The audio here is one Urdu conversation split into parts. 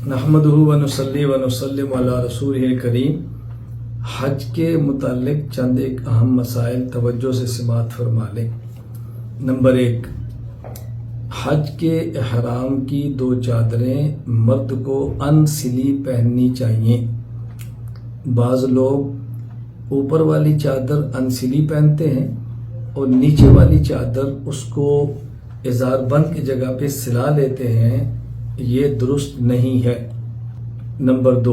نحمدہ و نصلی و نسلم علی رسولہ کریم۔ حج کے متعلق چند ایک اہم مسائل توجہ سے سماعت فرما لیں۔ نمبر 1، حج کے احرام کی 2 چادریں مرد کو انسلی پہننی چاہیے۔ بعض لوگ اوپر والی چادر انسلی پہنتے ہیں اور نیچے والی چادر اس کو ازار بند کی جگہ پہ سلا لیتے ہیں، یہ درست نہیں ہے۔ نمبر 2،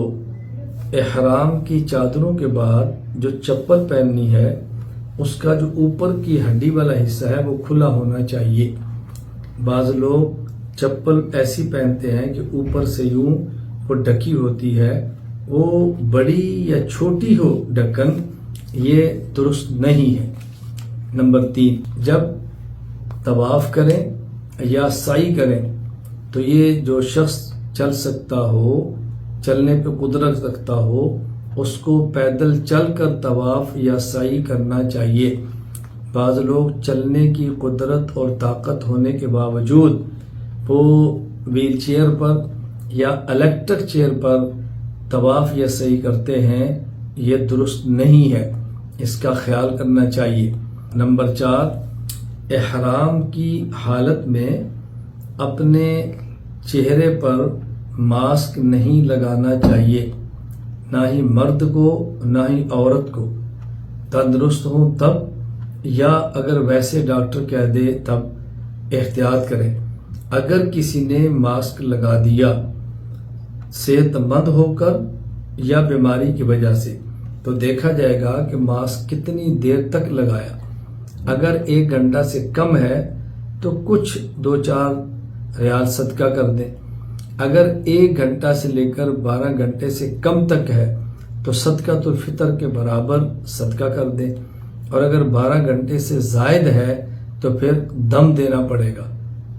احرام کی چادروں کے بعد جو چپل پہننی ہے اس کا جو اوپر کی ہڈی والا حصہ ہے وہ کھلا ہونا چاہیے۔ بعض لوگ چپل ایسی پہنتے ہیں کہ اوپر سے یوں وہ ڈھکی ہوتی ہے، وہ بڑی یا چھوٹی ہو ڈھکن، یہ درست نہیں ہے۔ نمبر 3، جب طواف کریں یا سعی کریں تو یہ جو شخص چل سکتا ہو، چلنے پہ قدرت رکھتا ہو، اس کو پیدل چل کر طواف یا سعی کرنا چاہیے۔ بعض لوگ چلنے کی قدرت اور طاقت ہونے کے باوجود وہ ویل چیئر پر یا الیکٹرک چیئر پر طواف یا سعی کرتے ہیں، یہ درست نہیں ہے، اس کا خیال کرنا چاہیے۔ نمبر 4، احرام کی حالت میں اپنے چہرے پر ماسک نہیں لگانا چاہیے، نہ ہی مرد کو نہ ہی عورت کو۔ تندرست ہوں تب، یا اگر ویسے ڈاکٹر کہہ دے تب احتیاط کریں۔ اگر کسی نے ماسک لگا دیا صحت مند ہو کر یا بیماری کی وجہ سے، تو دیکھا جائے گا کہ ماسک کتنی دیر تک لگایا۔ اگر 1 گھنٹہ سے کم ہے تو کچھ 2-4 ریال صدقہ کر دیں۔ اگر 1 گھنٹہ سے لے کر 12 گھنٹے سے کم تک ہے تو صدقۃ الفطر کے برابر صدقہ کر دیں، اور اگر 12 گھنٹے سے زائد ہے تو پھر دم دینا پڑے گا۔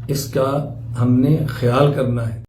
اس کا ہم نے خیال کرنا ہے۔